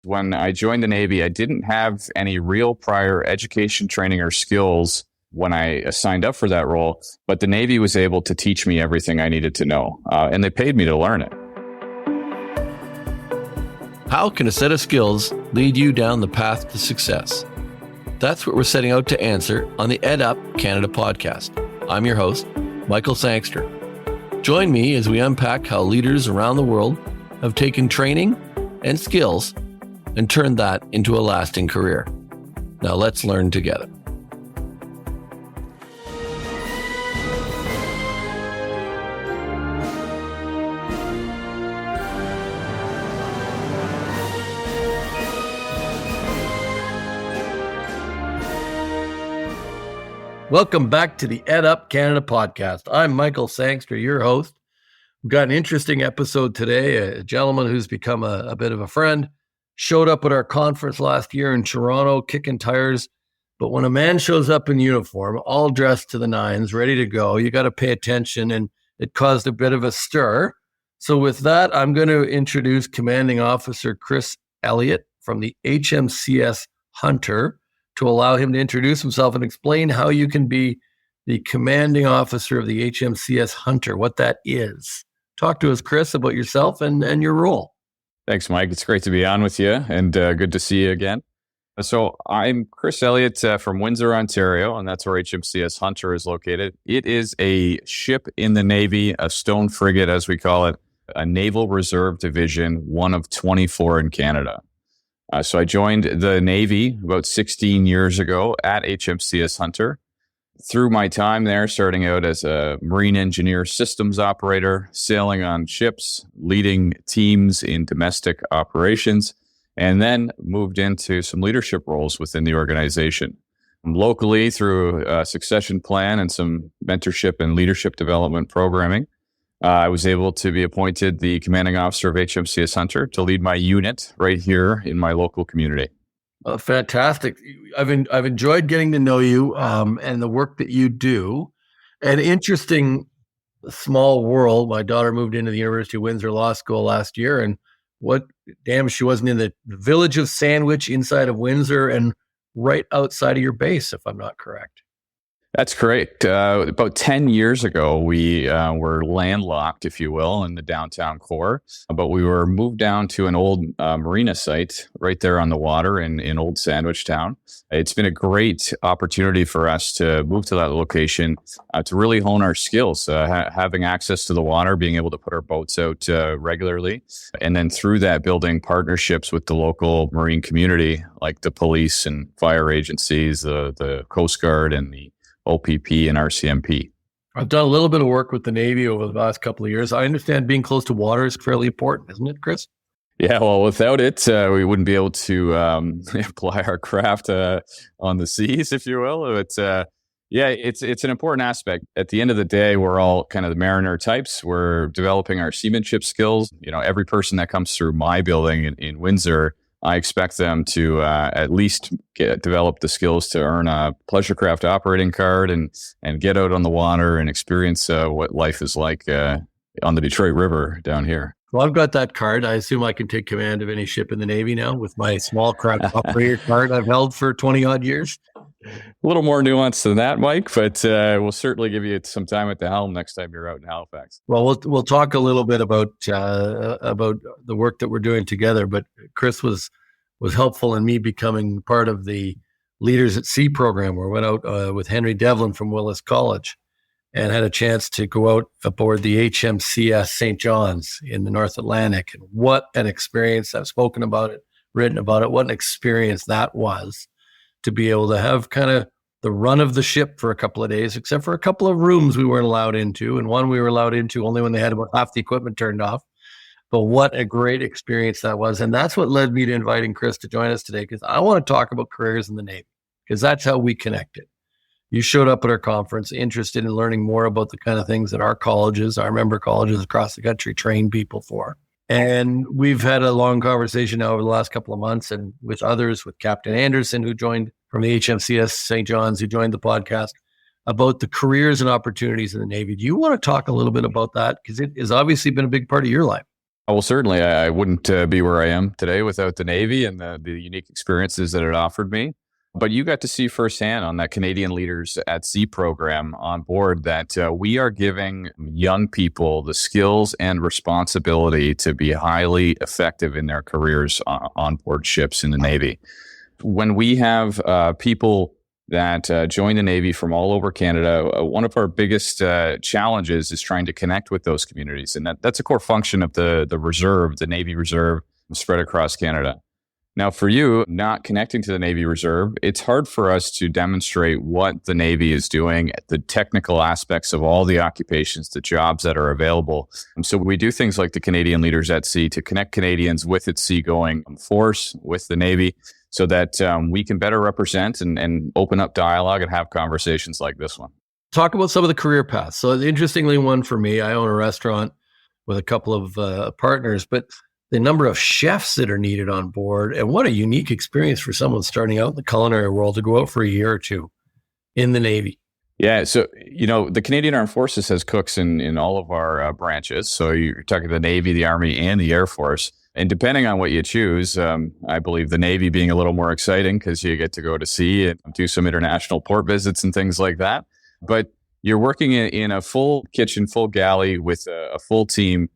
When I joined the Navy, I didn't have any real prior education, training, or skills when I signed up for that role, but the Navy was able to teach me everything I needed to know, and they paid me to learn it. How can a set of skills lead you down the path to success? That's what we're setting out to answer on the EdUp Canada podcast. I'm your host, Michael Sangster. Join me as we unpack how leaders around the world have taken training and skills and turned that into a lasting career. Now let's learn together. Welcome back to the EdUp Canada podcast. I'm Michael Sangster, your host. We've got an interesting episode today. A gentleman who's become a bit of a friend showed up at our conference last year in Toronto, kicking tires. But when a man shows up in uniform, all dressed to the nines, ready to go, you got to pay attention, and it caused a bit of a stir. So with that, I'm going to introduce Commanding Officer Chris Elliott from the HMCS Hunter, to allow him to introduce himself and explain how you can be the commanding officer of the HMCS Hunter, what that is. Talk to us, Chris, about yourself and your role. Thanks, Mike. It's great to be on with you, and good to see you again. So I'm Chris Elliott from Windsor, Ontario, and that's where HMCS Hunter is located. It is a ship in the Navy, a stone frigate, as we call it, a Naval Reserve Division, one of 24 in Canada. So I joined the Navy about 16 years ago at HMCS Hunter. Through my time there, starting out as a marine engineer systems operator, sailing on ships, leading teams in domestic operations, and then moved into some leadership roles within the organization. Locally, through a succession plan and some mentorship and leadership development programming, I was able to be appointed the commanding officer of HMCS Hunter to lead my unit right here in my local community. Fantastic. I've enjoyed getting to know you and the work that you do. An interesting small world. My daughter moved into the University of Windsor Law School last year, and she wasn't in the village of Sandwich inside of Windsor and right outside of your base, if I'm not correct. That's correct. About 10 years ago, we were landlocked, if you will, in the downtown core, but we were moved down to an old marina site right there on the water in Old Sandwich Town. It's been a great opportunity for us to move to that location to really hone our skills, having access to the water, being able to put our boats out regularly, and then through that, building partnerships with the local marine community, like the police and fire agencies, the Coast Guard, and the OPP and RCMP. I've done a little bit of work with the Navy over the last couple of years. I understand being close to water is fairly important, isn't it, Chris? Yeah, well, without it, we wouldn't be able to apply our craft on the seas, if you will. But it's an important aspect. At the end of the day, we're all kind of the mariner types. We're developing our seamanship skills. You know, every person that comes through my building in Windsor, I expect them to at least develop the skills to earn a pleasure craft operating card and get out on the water and experience what life is like on the Detroit River down here. Well, I've got that card. I assume I can take command of any ship in the Navy now with my small craft operator card I've held for 20 odd years. A little more nuanced than that, Mike, but we'll certainly give you some time at the helm next time you're out in Halifax. Well, we'll talk a little bit about the work that we're doing together. But Chris was helpful in me becoming part of the Leaders at Sea program, where I went out with Henry Devlin from Willis College and had a chance to go out aboard the HMCS St. John's in the North Atlantic. And what an experience. I've spoken about it, written about it. What an experience that was, to be able to have kind of the run of the ship for a couple of days, except for a couple of rooms we weren't allowed into, and one we were allowed into only when they had about half the equipment turned off. But what a great experience that was. And that's what led me to inviting Chris to join us today, because I want to talk about careers in the Navy, because that's how we connected. You showed up at our conference interested in learning more about the kind of things that our colleges, our member colleges across the country, train people for. And we've had a long conversation now over the last couple of months, and with others, with Captain Anderson, who joined from the HMCS St. John's, who joined the podcast, about the careers and opportunities in the Navy. Do you want to talk a little bit about that? Because it has obviously been a big part of your life. Oh, well, certainly I wouldn't be where I am today without the Navy and the unique experiences that it offered me. But you got to see firsthand on that Canadian Leaders at Sea program on board that we are giving young people the skills and responsibility to be highly effective in their careers on board ships in the Navy. When we have people that join the Navy from all over Canada, one of our biggest challenges is trying to connect with those communities. And that's a core function of the Reserve, the Navy Reserve, spread across Canada. Now, for you, not connecting to the Navy Reserve, it's hard for us to demonstrate what the Navy is doing, the technical aspects of all the occupations, the jobs that are available. And so we do things like the Canadian Leaders at Sea to connect Canadians with its seagoing force, with the Navy, so that we can better represent and open up dialogue and have conversations like this one. Talk about some of the career paths. So interestingly, one for me, I own a restaurant with a couple of partners, but the number of chefs that are needed on board, and what a unique experience for someone starting out in the culinary world to go out for a year or two in the Navy. Yeah, so, the Canadian Armed Forces has cooks in all of our branches. So you're talking the Navy, the Army, and the Air Force. And depending on what you choose, I believe the Navy being a little more exciting because you get to go to sea and do some international port visits and things like that. But you're working in a full kitchen, full galley with a full team.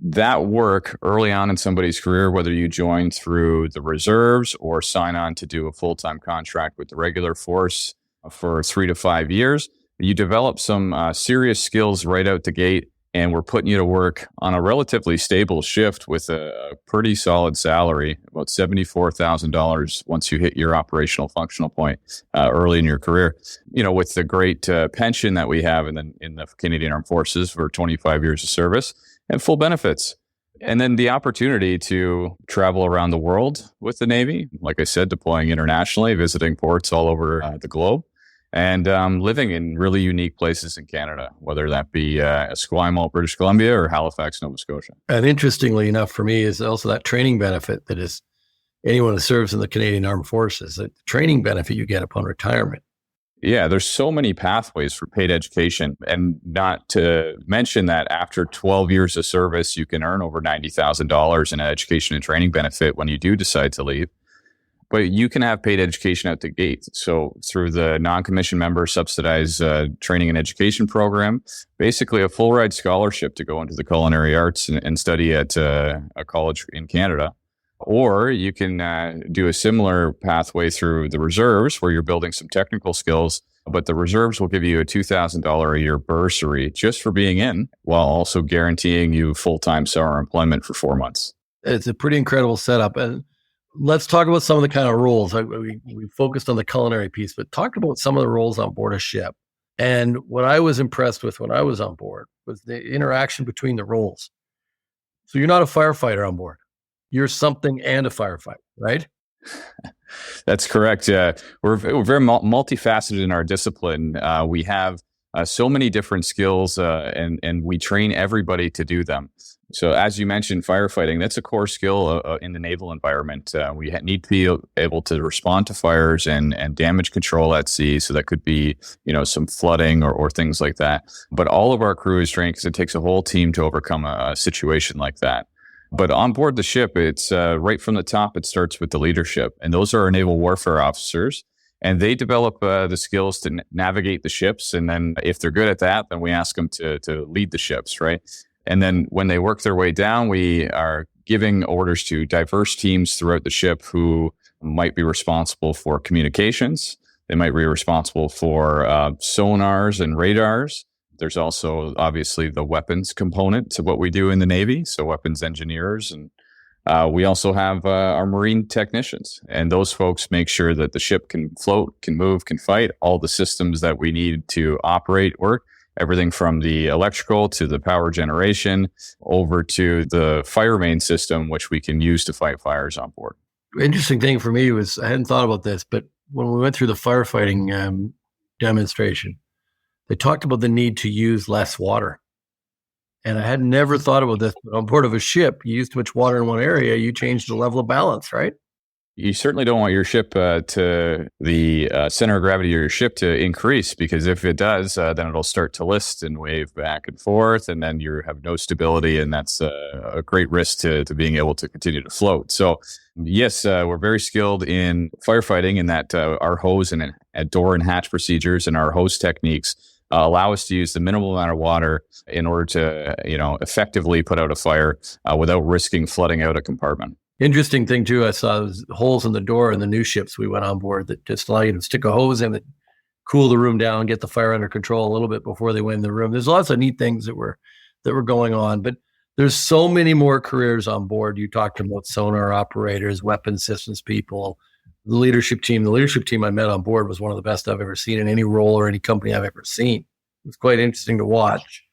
That work early on in somebody's career, whether you join through the reserves or sign on to do a full-time contract with the regular force for 3 to 5 years, you develop some serious skills right out the gate. And we're putting you to work on a relatively stable shift with a pretty solid salary, about $74,000 once you hit your operational functional point early in your career. With the great pension that we have in the Canadian Armed Forces for 25 years of service and full benefits. And then the opportunity to travel around the world with the Navy, like I said, deploying internationally, visiting ports all over the globe. And living in really unique places in Canada, whether that be Esquimalt, British Columbia, or Halifax, Nova Scotia. And interestingly enough for me is also that training benefit that is anyone who serves in the Canadian Armed Forces, the training benefit you get upon retirement. Yeah, there's so many pathways for paid education. And not to mention that after 12 years of service, you can earn over $90,000 in an education and training benefit when you do decide to leave. But you can have paid education out the gate. So through the non-commissioned member subsidized training and education program, basically a full ride scholarship to go into the culinary arts and study at a college in Canada. Or you can do a similar pathway through the reserves where you're building some technical skills, but the reserves will give you a $2,000 a year bursary just for being in, while also guaranteeing you full-time summer employment for 4 months. It's a pretty incredible setup. And let's talk about some of the kind of roles. We focused on the culinary piece, but talk about some of the roles on board a ship. And what I was impressed with when I was on board was the interaction between the roles. So you're not a firefighter on board. You're something and a firefighter, right? That's correct. We're very multifaceted in our discipline. We have so many different skills and we train everybody to do them. So as you mentioned, firefighting, that's a core skill in the naval environment. We need to be able to respond to fires and damage control at sea. So that could be, some flooding or things like that. But all of our crew is trained because it takes a whole team to overcome a situation like that. But on board the ship, it's right from the top, it starts with the leadership. And those are our naval warfare officers. And they develop the skills to navigate the ships. And then if they're good at that, then we ask them to lead the ships, right? And then when they work their way down, we are giving orders to diverse teams throughout the ship who might be responsible for communications. They might be responsible for sonars and radars. There's also obviously the weapons component to what we do in the Navy, so weapons engineers. And we also have our marine technicians. And those folks make sure that the ship can float, can move, can fight, all the systems that we need to operate work. Everything from the electrical to the power generation over to the fire main system, which we can use to fight fires on board. Interesting thing for me was, I hadn't thought about this, but when we went through the firefighting demonstration, they talked about the need to use less water. And I had never thought about this, but on board of a ship, you use too much water in one area, you change the level of balance, right? You certainly don't want your ship to the center of gravity of your ship to increase, because if it does, then it'll start to list and wave back and forth, and then you have no stability, and that's a great risk to being able to continue to float. So yes, we're very skilled in firefighting in that our hose and door and hatch procedures and our hose techniques allow us to use the minimal amount of water in order to, effectively put out a fire without risking flooding out a compartment. Interesting thing too, I saw was holes in the door in the new ships we went on board that just allow you to stick a hose in it, cool the room down, get the fire under control a little bit before they went in the room. There's lots of neat things that were going on, but there's so many more careers on board. You talked about sonar operators, weapon systems people, the leadership team. The leadership team I met on board was one of the best I've ever seen in any role or any company I've ever seen. It was quite interesting to watch.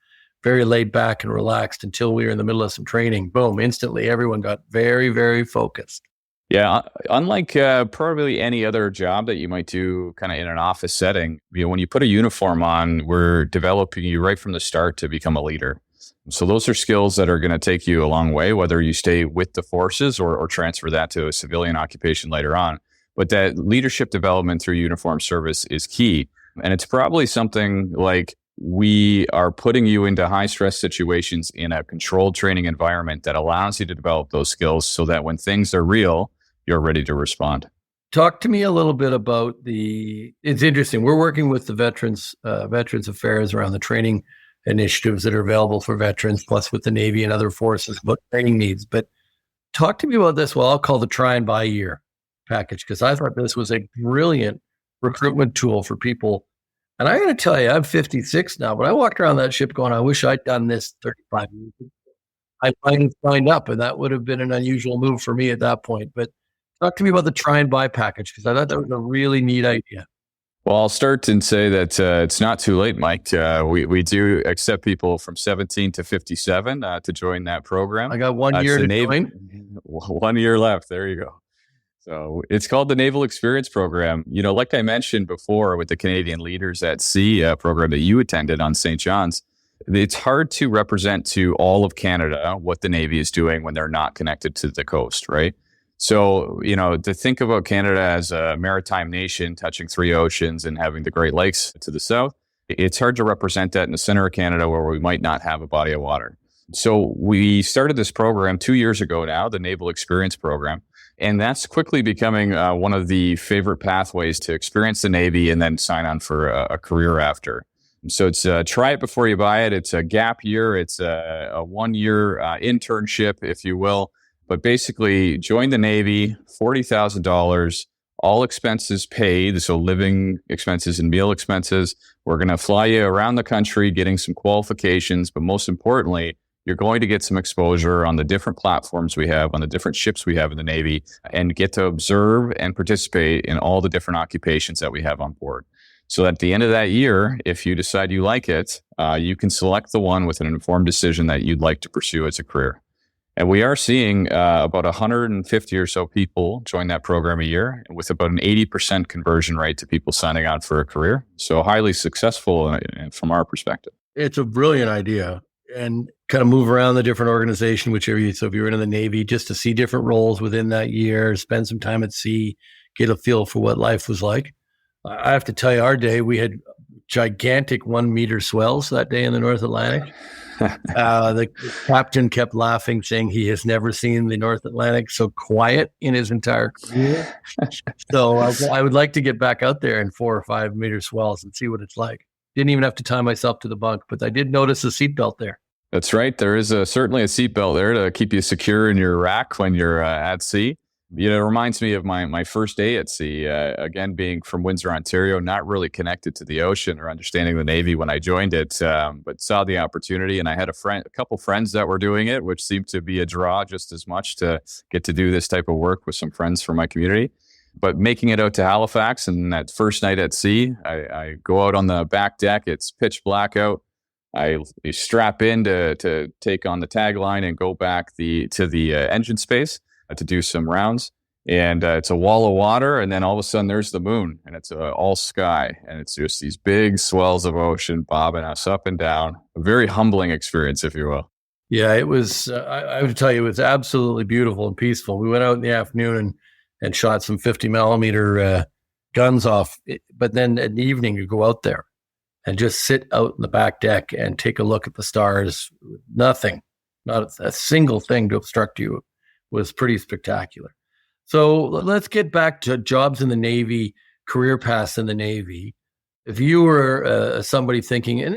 Very laid back and relaxed until we were in the middle of some training. Boom, instantly everyone got very, very focused. Yeah, unlike probably any other job that you might do kind of in an office setting, when you put a uniform on, we're developing you right from the start to become a leader. So those are skills that are going to take you a long way, whether you stay with the forces or transfer that to a civilian occupation later on. But that leadership development through uniform service is key. And it's probably something like we are putting you into high stress situations in a controlled training environment that allows you to develop those skills so that when things are real, you're ready to respond. Talk to me a little bit about it's interesting. We're working with the Veterans Affairs around the training initiatives that are available for veterans, plus with the Navy and other forces, about training needs. But talk to me about this, what I'll call the try and buy year package, because I thought this was a brilliant recruitment tool for people. And I got to tell you, I'm 56 now, but I walked around that ship going, I wish I'd done this 35 years ago. I finally signed up, and that would have been an unusual move for me at that point. But talk to me about the try and buy package, because I thought that was a really neat idea. Well, I'll start and say that it's not too late, Mike. We do accept people from 17 to 57 to join that program. I got 1 year to join. 1 year left. There you go. So it's called the Naval Experience Program. Like I mentioned before with the Canadian Leaders at Sea program that you attended on St. John's, it's hard to represent to all of Canada what the Navy is doing when they're not connected to the coast, right? So, to think about Canada as a maritime nation touching 3 oceans and having the Great Lakes to the south, it's hard to represent that in the center of Canada where we might not have a body of water. So we started this program 2 years ago now, the Naval Experience Program. And that's quickly becoming one of the favorite pathways to experience the Navy and then sign on for a career after. So it's try it before you buy it. It's a gap year. It's a 1 year internship, if you will. But basically, join the Navy, $40,000, all expenses paid. So living expenses and meal expenses. We're going to fly you around the country, getting some qualifications. But most importantly, you're going to get some exposure on the different platforms we have, on the different ships we have in the Navy, and get to observe and participate in all the different occupations that we have on board. So at the end of that year, if you decide you like it, you can select the one with an informed decision that you'd like to pursue as a career. And we are seeing about 150 or so people join that program a year, with about an 80% conversion rate to people signing on for a career. So highly successful from our perspective. It's a brilliant idea. And kind of move around the different organization, so if you're in the Navy, just to see different roles within that year, spend some time at sea, get a feel for what life was like. I have to tell you, our day, we had gigantic 1 meter swells that day in the North Atlantic. The captain kept laughing, saying he has never seen the North Atlantic so quiet in his entire career. So I would like to get back out there in 4 or 5 meter swells and see what it's like. Didn't even have to tie myself to the bunk, but I did notice a seatbelt there. That's right. There is certainly a seatbelt there to keep you secure in your rack when you're at sea. It reminds me of my first day at sea. Again, being from Windsor, Ontario, not really connected to the ocean or understanding the Navy when I joined it, but saw the opportunity. And I had a couple friends that were doing it, which seemed to be a draw just as much to get to do this type of work with some friends from my community. But making it out to Halifax, and that first night at sea, I go out on the back deck. It's pitch black out. I strap in to take on the tagline and go back to the engine space to do some rounds. And it's a wall of water, and then all of a sudden there's the moon, and it's all sky, and it's just these big swells of ocean bobbing us up and down. A very humbling experience, if you will. Yeah, it was. I would tell you, it was absolutely beautiful and peaceful. We went out in the afternoon, and shot some 50 millimeter guns off. But then in the evening, you go out there and just sit out in the back deck and take a look at the stars. Nothing, not a single thing to obstruct you, was pretty spectacular. So let's get back to jobs in the Navy, career paths in the Navy. If you were somebody thinking, and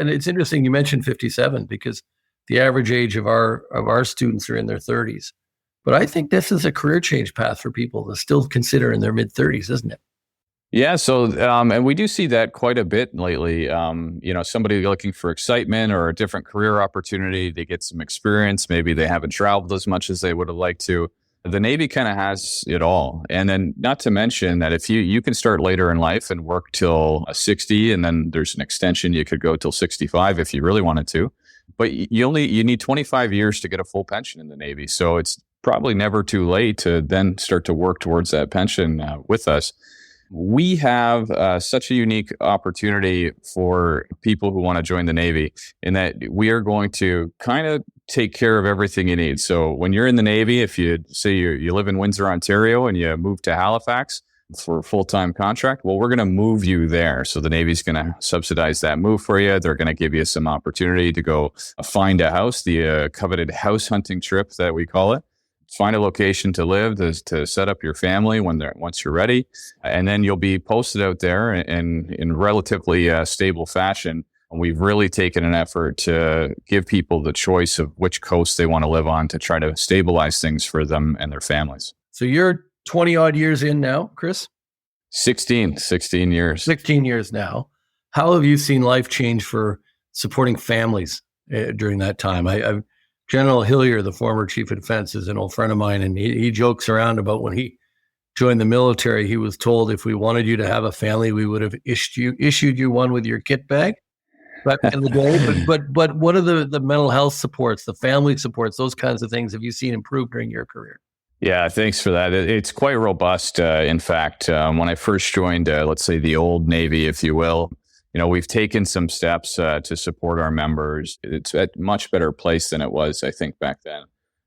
it's interesting you mentioned 57, because the average age of our students are in their 30s. But I think this is a career change path for people to still consider in their mid 30s, isn't it? Yeah. So, and we do see that quite a bit lately. Somebody looking for excitement or a different career opportunity, they get some experience. Maybe they haven't traveled as much as they would have liked to. The Navy kind of has it all. And then not to mention that if you can start later in life and work till 60, and then there's an extension, you could go till 65 if you really wanted to. But you need 25 years to get a full pension in the Navy. So it's probably never too late to then start to work towards that pension with us. We have such a unique opportunity for people who want to join the Navy in that we are going to kind of take care of everything you need. So when you're in the Navy, if you say you live in Windsor, Ontario, and you move to Halifax for a full-time contract, well, we're going to move you there. So the Navy's going to subsidize that move for you. They're going to give you some opportunity to go find a house, the coveted house hunting trip that we call it. Find a location to live, to set up your family once you're ready. And then you'll be posted out there in relatively stable fashion. And we've really taken an effort to give people the choice of which coast they want to live on to try to stabilize things for them and their families. So you're 20 odd years in now, Chris? 16 years. 16 years now. How have you seen life change for supporting families during that time? General Hillier, the former chief of defense, is an old friend of mine, and he jokes around about when he joined the military, he was told if we wanted you to have a family, we would have issued you one with your kit bag. Back in the day, but what are the mental health supports, the family supports, those kinds of things have you seen improve during your career? Yeah, thanks for that. It's quite robust. In fact, when I first joined, let's say the old Navy, if you will, we've taken some steps to support our members. It's at a much better place than it was, I think, back then.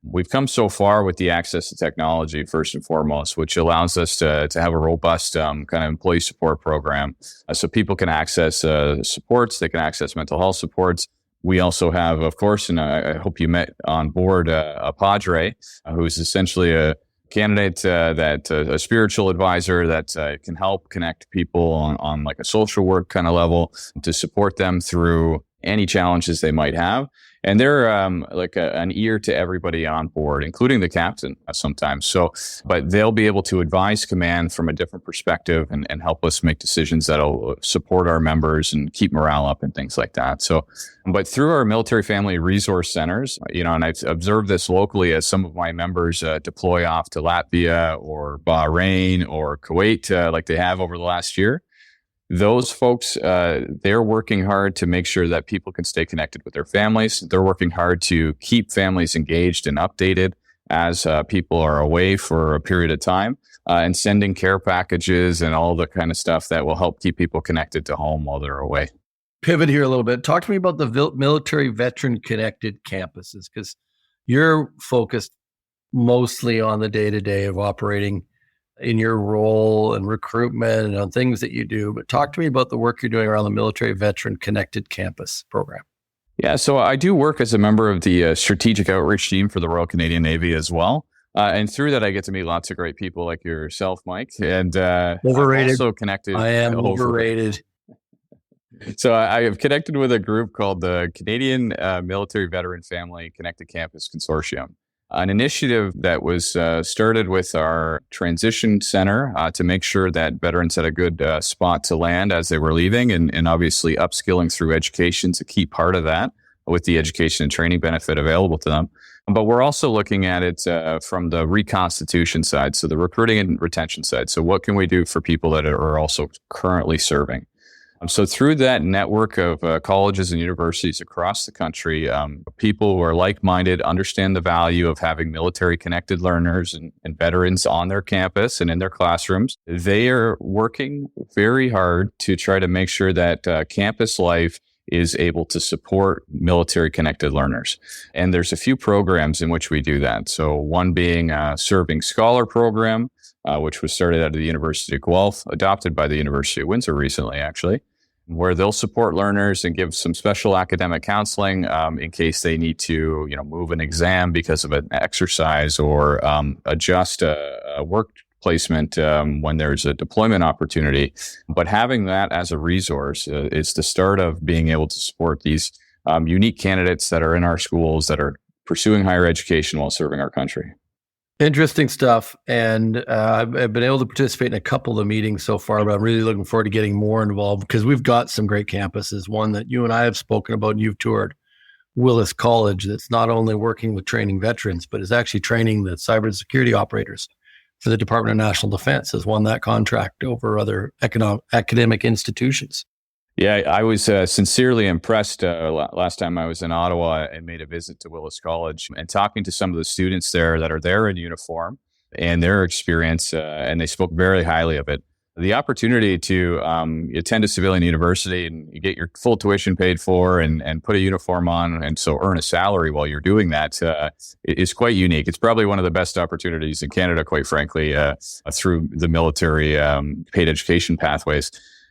We've come so far with the access to technology, first and foremost, which allows us to have a robust kind of employee support program. So people can access supports, they can access mental health supports. We also have, of course, and I hope you met on board a Padre, who's essentially a candidate a spiritual advisor that can help connect people on like a social work kind of level to support them through any challenges they might have. And they're like an ear to everybody on board, including the captain sometimes. But they'll be able to advise command from a different perspective and help us make decisions that'll support our members and keep morale up and things like that. But through our military family resource centers, and I've observed this locally as some of my members deploy off to Latvia or Bahrain or Kuwait, like they have over the last year. Those folks, they're working hard to make sure that people can stay connected with their families. They're working hard to keep families engaged and updated as people are away for a period of time, and sending care packages and all the kind of stuff that will help keep people connected to home while they're away. Pivot here a little bit. Talk to me about the military veteran connected campuses, because you're focused mostly on the day-to-day of operating in your role and recruitment and on things that you do. But talk to me about the work you're doing around the Military Veteran Connected Campus program. Yeah, so I do work as a member of the strategic outreach team for the Royal Canadian Navy as well. And through that, I get to meet lots of great people like yourself, Mike. And overrated. I'm also connected. I am overrated. So I have connected with a group called the Canadian Military Veteran Family Connected Campus Consortium, an initiative that was started with our transition center to make sure that veterans had a good spot to land as they were leaving, and obviously upskilling through education is a key part of that with the education and training benefit available to them. But we're also looking at it from the reconstitution side, so the recruiting and retention side. So what can we do for people that are also currently serving? So through that network of colleges and universities across the country, people who are like-minded understand the value of having military-connected learners and veterans on their campus and in their classrooms. They are working very hard to try to make sure that campus life is able to support military-connected learners. And there's a few programs in which we do that. So one being a Serving Scholar program, which was started out of the University of Guelph, adopted by the University of Windsor recently, actually, where they'll support learners and give some special academic counseling in case they need to, move an exam because of an exercise or adjust a work placement when there's a deployment opportunity. But having that as a resource is the start of being able to support these unique candidates that are in our schools that are pursuing higher education while serving our country. Interesting stuff. And I've been able to participate in a couple of the meetings so far, but I'm really looking forward to getting more involved because we've got some great campuses. One that you and I have spoken about and you've toured, Willis College, that's not only working with training veterans, but is actually training the cybersecurity operators for the Department of National Defense, has won that contract over other academic institutions. Yeah, I was sincerely impressed last time I was in Ottawa and made a visit to Willis College and talking to some of the students there that are there in uniform and their experience, and they spoke very highly of it. The opportunity to attend a civilian university and you get your full tuition paid for and put a uniform on and so earn a salary while you're doing that is quite unique. It's probably one of the best opportunities in Canada, quite frankly, through the military paid education pathways.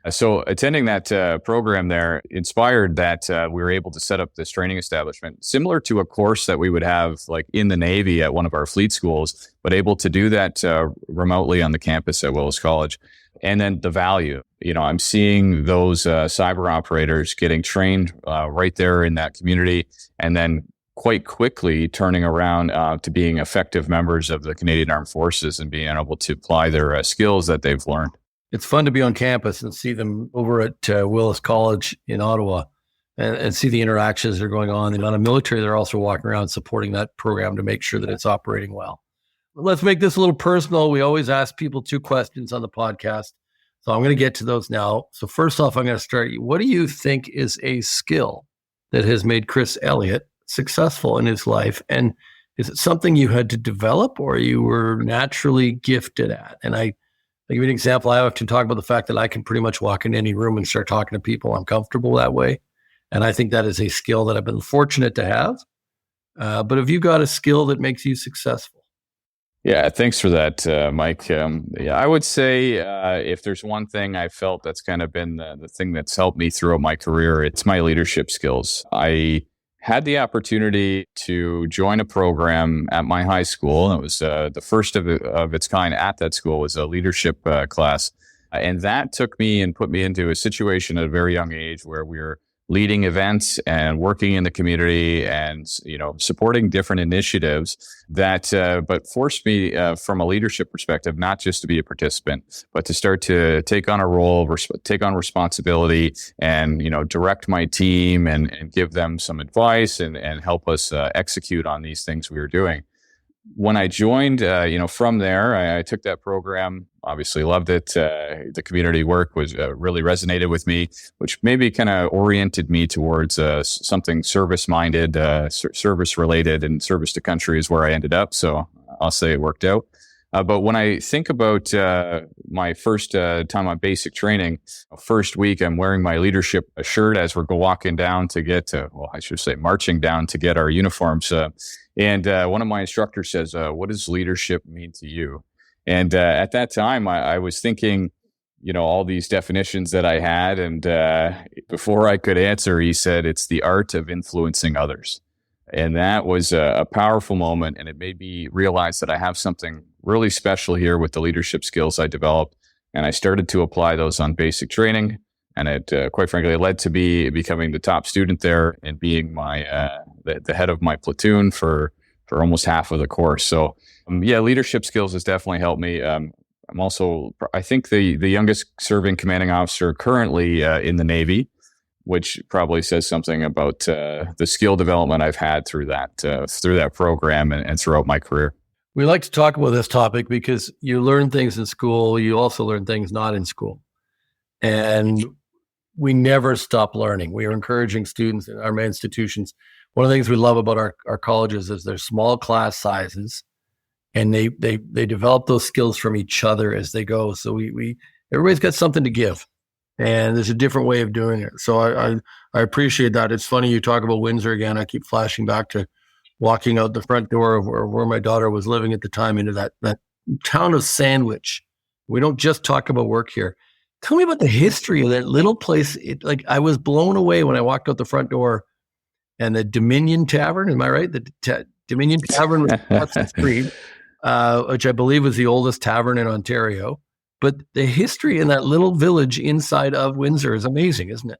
So attending that program there inspired that we were able to set up this training establishment, similar to a course that we would have like in the Navy at one of our fleet schools, but able to do that remotely on the campus at Willis College. And then the value, I'm seeing those cyber operators getting trained right there in that community and then quite quickly turning around to being effective members of the Canadian Armed Forces and being able to apply their skills that they've learned. It's fun to be on campus and see them over at Willis College in Ottawa and see the interactions that are going on. The amount of military they're also walking around supporting that program to make sure that it's operating well. Let's make this a little personal. We always ask people 2 questions on the podcast. So I'm going to get to those now. So first off, I'm going to start you. What do you think is a skill that has made Chris Elliott successful in his life? And is it something you had to develop or you were naturally gifted at? And I'll give you an example. I often talk about the fact that I can pretty much walk into any room and start talking to people. I'm comfortable that way. And I think that is a skill that I've been fortunate to have. But have you got a skill that makes you successful? Yeah, thanks for that, Mike. I would say if there's one thing I felt that's kind of been the thing that's helped me throughout my career, it's my leadership skills. I had the opportunity to join a program at my high school. It was the first of its kind at that school was a leadership class. And that took me and put me into a situation at a very young age where we were leading events and working in the community and, supporting different initiatives that, but forced me from a leadership perspective, not just to be a participant, but to start to take on a role, take on responsibility and, direct my team and give them some advice and help us execute on these things we were doing. When I joined, from there, I took that program, obviously loved it. The community work was really resonated with me, which maybe kind of oriented me towards something service-minded, service-related, and service to country is where I ended up. So I'll say it worked out. But when I think about my first time on basic training, first week, I'm wearing my leadership shirt as we're walking down to get marching down to get our uniforms. And one of my instructors says, what does leadership mean to you? And at that time, I was thinking, all these definitions that I had. And before I could answer, he said, it's the art of influencing others. And that was a powerful moment. And it made me realize that I have something really special here with the leadership skills I developed. And I started to apply those on basic training. And it, quite frankly, led to me becoming the top student there and being my the head of my platoon for almost half of the course. So, leadership skills has definitely helped me. I'm also, I think, the youngest serving commanding officer currently in the Navy, which probably says something about the skill development I've had through that program and throughout my career. We like to talk about this topic because you learn things in school. You also learn things not in school. And we never stop learning. We are encouraging students in our institutions. One of the things we love about our colleges is their small class sizes, and they develop those skills from each other as they go. So everybody's got something to give, and there's a different way of doing it. So I appreciate that. It's funny you talk about Windsor again. I keep flashing back to walking out the front door of where my daughter was living at the time into that town of Sandwich. We don't just talk about work here. Tell me about the history of that little place. I was blown away when I walked out the front door, and the Dominion Tavern. Am I right? The Dominion Tavern was across the street, which I believe was the oldest tavern in Ontario. But the history in that little village inside of Windsor is amazing, isn't it?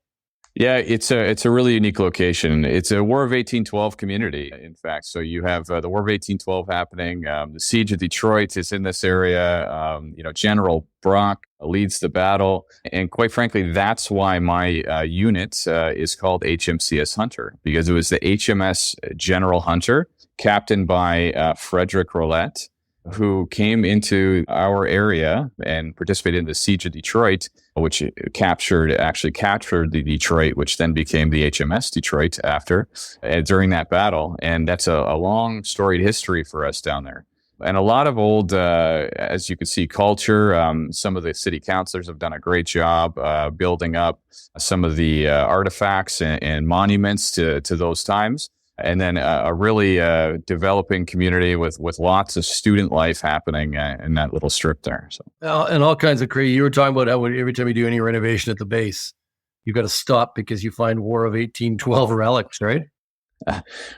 Yeah, it's a really unique location. It's a War of 1812 community, in fact. So you have the War of 1812 happening. The Siege of Detroit is in this area. General Brock leads the battle, and quite frankly, that's why my unit is called HMCS Hunter, because it was the HMS General Hunter, captained by Frederick Rolette, who came into our area and participated in the Siege of Detroit, which actually captured the Detroit, which then became the HMS Detroit during that battle. And that's a long storied history for us down there. And a lot of old, as you can see, culture. Some of the city councilors have done a great job building up some of the artifacts and monuments to those times. And then a really developing community with lots of student life happening in that little strip there. So, and all kinds of crazy. You were talking about how every time you do any renovation at the base, you got to stop because you find War of 1812 relics, right?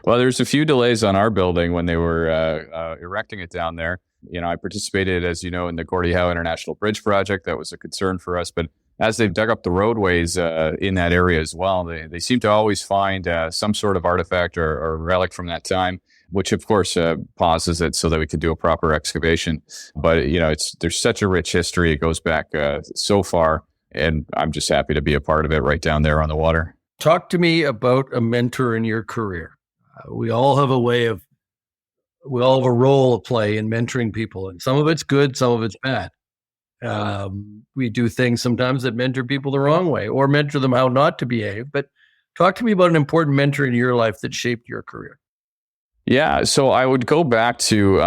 Well, there's a few delays on our building when they were erecting it down there. I participated, as you know, in the Gordie Howe International Bridge project. That was a concern for us, but as they've dug up the roadways in that area as well, they seem to always find some sort of artifact or relic from that time, which of course pauses it so that we can do a proper excavation. But there's such a rich history; it goes back so far, and I'm just happy to be a part of it right down there on the water. Talk to me about a mentor in your career. We all have a role to play in mentoring people, and some of it's good, some of it's bad. We do things sometimes that mentor people the wrong way or mentor them how not to behave. But talk to me about an important mentor in your life that shaped your career. Yeah, so I would go back to,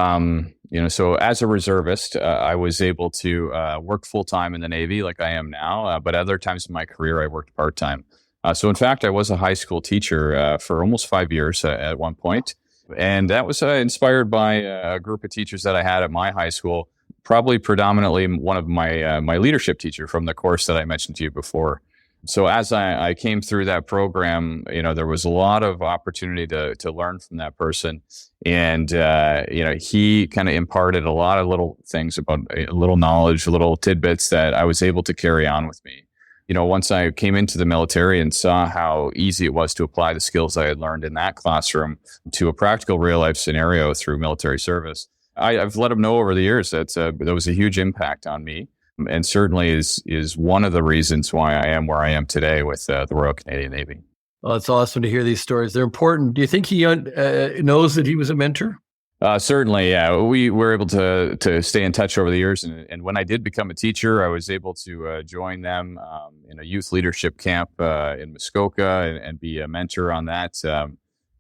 so as a reservist, I was able to work full-time in the Navy like I am now, but other times in my career, I worked part-time. So in fact, I was a high school teacher for almost 5 years at one point. And that was inspired by a group of teachers that I had at my high school, probably predominantly one of my leadership teacher from the course that I mentioned to you before. So as I came through that program, there was a lot of opportunity to learn from that person. And, he kind of imparted a lot of little things about a little knowledge, little tidbits that I was able to carry on with me. Once I came into the military and saw how easy it was to apply the skills I had learned in that classroom to a practical real life scenario through military service, I've let them know over the years that there was a huge impact on me, and certainly is one of the reasons why I am where I am today with the Royal Canadian Navy. Well, it's awesome to hear these stories. They're important. Do you think he knows that he was a mentor? Certainly, yeah. We were able to stay in touch over the years, and when I did become a teacher, I was able to join them in a youth leadership camp in Muskoka and be a mentor on that.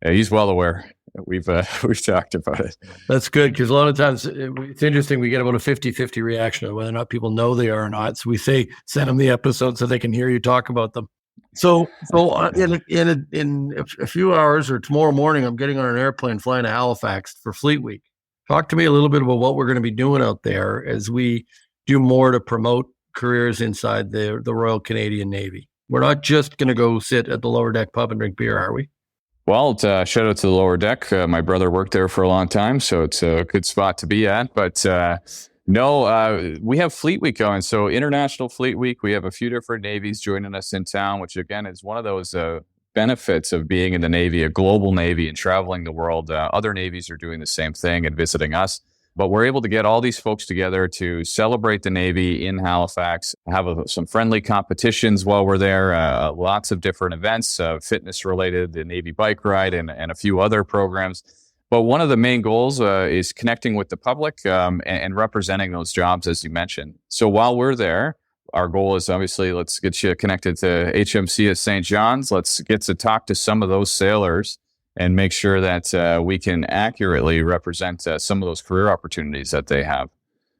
He's well aware. We've talked about it. That's good, because a lot of times it's interesting. We get about a 50-50 reaction on whether or not people know they are or not. So we say send them the episode so they can hear you talk about them. So in a few hours or tomorrow morning, I'm getting on an airplane flying to Halifax for Fleet Week. Talk to me a little bit about what we're going to be doing out there as we do more to promote careers inside the Royal Canadian Navy. We're not just going to go sit at the lower deck pub and drink beer, are we? Well, shout out to the lower deck. My brother worked there for a long time, so it's a good spot to be at. But we have Fleet Week going. So International Fleet Week, we have a few different navies joining us in town, which again is one of those benefits of being in the Navy, a global Navy, and traveling the world. Other navies are doing the same thing and visiting us. But we're able to get all these folks together to celebrate the Navy in Halifax, have some friendly competitions while we're there, lots of different events, fitness-related, the Navy bike ride, and a few other programs. But one of the main goals is connecting with the public and representing those jobs, as you mentioned. So while we're there, our goal is obviously let's get you connected to HMCS St. John's. Let's get to talk to some of those sailors and make sure that we can accurately represent some of those career opportunities that they have.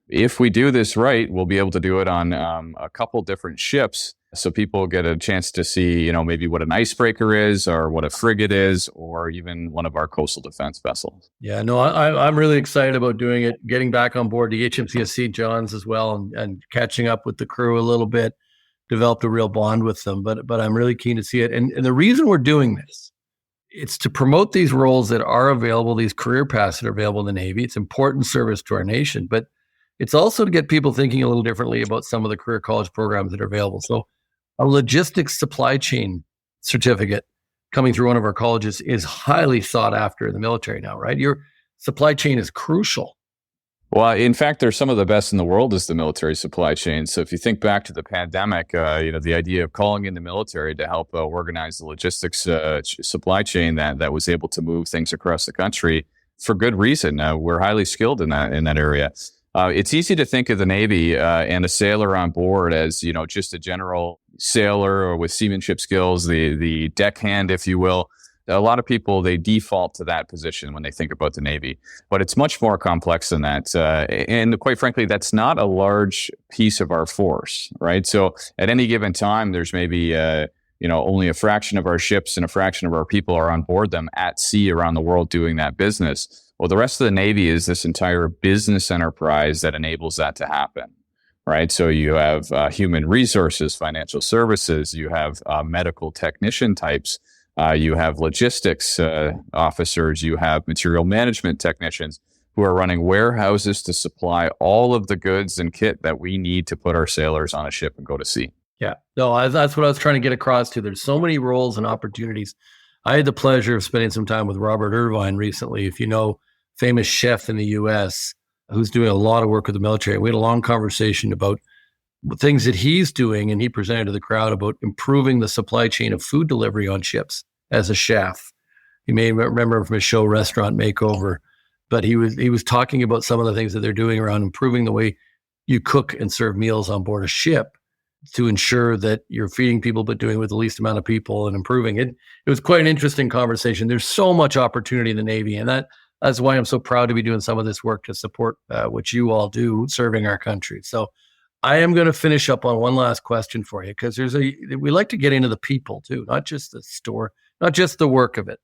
If we do this right, we'll be able to do it on a couple different ships So people get a chance to see, maybe what an icebreaker is or what a frigate is, or even one of our coastal defense vessels. Yeah, no, I'm really excited about doing it, getting back on board the HMCS St. John's as well, and catching up with the crew a little bit, developed a real bond with them. But I'm really keen to see it. And the reason we're doing this, it's to promote these roles that are available, these career paths that are available in the Navy. It's important service to our nation, but it's also to get people thinking a little differently about some of the career college programs that are available. So a logistics supply chain certificate coming through one of our colleges is highly sought after in the military now, right? Your supply chain is crucial. Well, in fact, they're some of the best in the world is the military supply chain. So if you think back to the pandemic, the idea of calling in the military to help organize the logistics supply chain that was able to move things across the country for good reason. We're highly skilled in that area. It's easy to think of the Navy and a sailor on board as, just a general sailor or with seamanship skills, the deckhand, if you will. A lot of people, they default to that position when they think about the Navy, but it's much more complex than that. And quite frankly, that's not a large piece of our force, right? So at any given time, there's maybe, only a fraction of our ships and a fraction of our people are on board them at sea around the world doing that business. Well, the rest of the Navy is this entire business enterprise that enables that to happen, right? So you have human resources, financial services, you have medical technician types, you have logistics officers, you have material management technicians who are running warehouses to supply all of the goods and kit that we need to put our sailors on a ship and go to sea. Yeah, no, that's what I was trying to get across to. There's so many roles and opportunities. I had the pleasure of spending some time with Robert Irvine recently, if you know, famous chef in the U.S. who's doing a lot of work with the military. We had a long conversation about things that he's doing, and he presented to the crowd about improving the supply chain of food delivery on ships as a chef. You may remember him from his show Restaurant Makeover, but he was talking about some of the things that they're doing around improving the way you cook and serve meals on board a ship to ensure that you're feeding people, but doing it with the least amount of people and improving it. It was quite an interesting conversation. There's so much opportunity in the Navy, and that's why I'm so proud to be doing some of this work to support what you all do, serving our country. So I am going to finish up on one last question for you, because we like to get into the people too, not just the store, not just the work of it.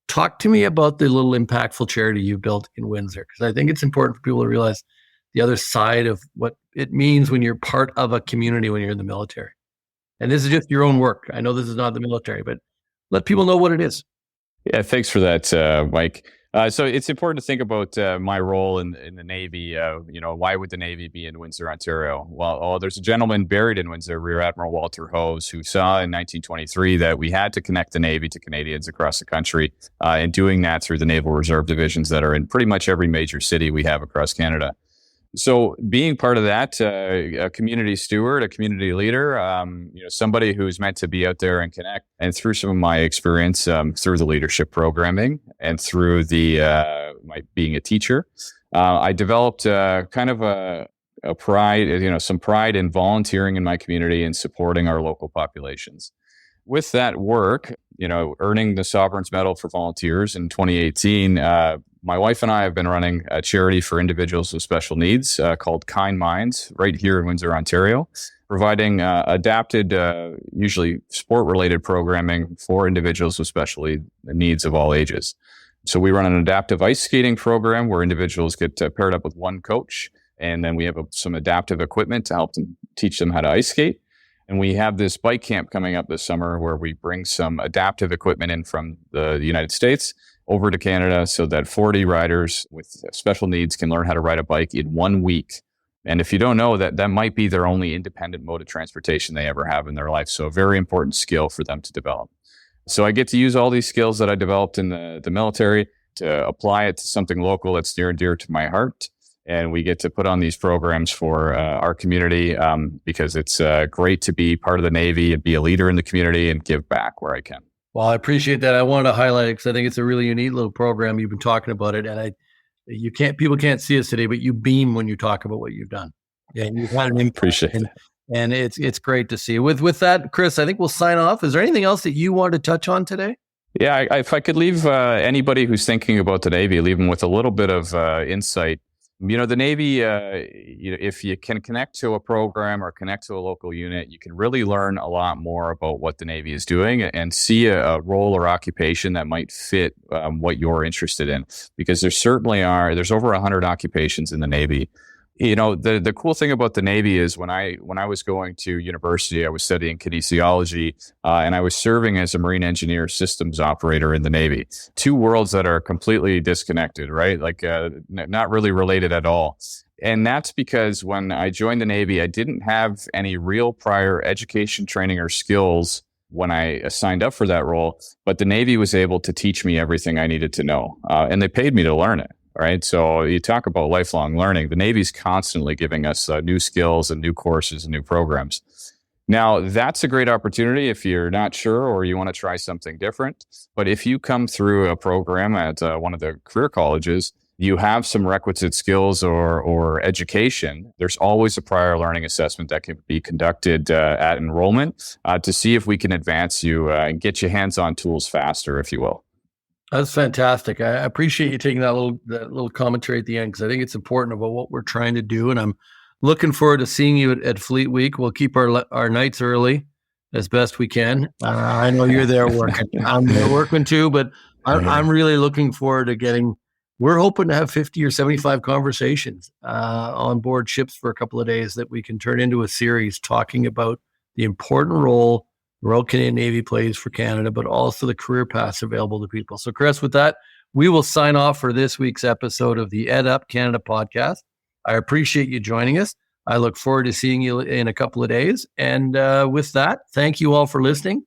Talk to me about the little impactful charity you built in Windsor, because I think it's important for people to realize the other side of what it means when you're part of a community when you're in the military. And this is just your own work. I know this is not the military, but let people know what it is. Yeah, thanks for that, Mike. So it's important to think about my role in the Navy. Why would the Navy be in Windsor, Ontario? Well, there's a gentleman buried in Windsor, Rear Admiral Walter Hose, who saw in 1923 that we had to connect the Navy to Canadians across the country, and doing that through the Naval Reserve divisions that are in pretty much every major city we have across Canada. So being part of that, a community steward, a community leader, somebody who's meant to be out there and connect. And through some of my experience, through the leadership programming and through my being a teacher, I developed kind of a pride, some pride in volunteering in my community and supporting our local populations. With that work, earning the Sovereign's Medal for Volunteers in 2018, my wife and I have been running a charity for individuals with special needs called Kind Minds right here in Windsor, Ontario, providing adapted, usually sport-related programming for individuals with special needs of all ages. So we run an adaptive ice skating program where individuals get paired up with one coach, and then we have some adaptive equipment to help them teach them how to ice skate. And we have this bike camp coming up this summer where we bring some adaptive equipment in from the United States over to Canada so that 40 riders with special needs can learn how to ride a bike in 1 week. And if you don't know, that might be their only independent mode of transportation they ever have in their life. So a very important skill for them to develop. So I get to use all these skills that I developed in the military to apply it to something local that's near and dear to my heart. And we get to put on these programs for our community because it's great to be part of the Navy and be a leader in the community and give back where I can. Well, I appreciate that. I wanted to highlight it because I think it's a really unique little program. You've been talking about it, and people can't see us today, but you beam when you talk about what you've done. Yeah, and you've had an impact. Appreciate it. And it's great to see. With that, Chris, I think we'll sign off. Is there anything else that you want to touch on today? Yeah, if I could leave anybody who's thinking about the Navy, leave them with a little bit of insight. The Navy, if you can connect to a program or connect to a local unit, you can really learn a lot more about what the Navy is doing and see a role or occupation that might fit what you're interested in. Because there's over 100 occupations in the Navy. The cool thing about the Navy is when I was going to university, I was studying kinesiology, and I was serving as a marine engineer systems operator in the Navy. Two worlds that are completely disconnected, right? Like not really related at all. And that's because when I joined the Navy, I didn't have any real prior education, training, or skills when I signed up for that role, but the Navy was able to teach me everything I needed to know, and they paid me to learn it. Right. So you talk about lifelong learning. The Navy's constantly giving us new skills and new courses and new programs. Now, that's a great opportunity if you're not sure or you want to try something different. But if you come through a program at one of the career colleges, you have some requisite skills or education, there's always a prior learning assessment that can be conducted at enrollment to see if we can advance you and get you hands-on tools faster, if you will. That's fantastic. I appreciate you taking that little commentary at the end, because I think it's important about what we're trying to do. And I'm looking forward to seeing you at Fleet Week. We'll keep our nights early as best we can. I know you're there working. I'm there working too, but I'm really looking forward to we're hoping to have 50 or 75 conversations on board ships for a couple of days that we can turn into a series talking about the important role the Royal Canadian Navy plays for Canada, but also the career paths available to people. So, Chris, with that, we will sign off for this week's episode of the EdUp Canada podcast. I appreciate you joining us. I look forward to seeing you in a couple of days. And with that, thank you all for listening.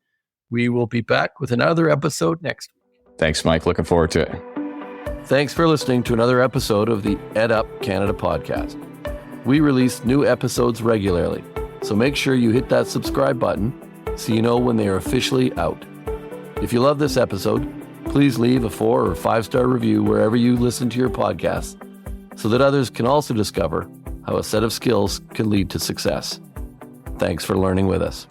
We will be back with another episode next week. Thanks, Mike. Looking forward to it. Thanks for listening to another episode of the EdUp Canada podcast. We release new episodes regularly, so make sure you hit that subscribe button so you know when they are officially out. If you love this episode, please leave a 4- or 5-star review wherever you listen to your podcasts so that others can also discover how a set of skills can lead to success. Thanks for learning with us.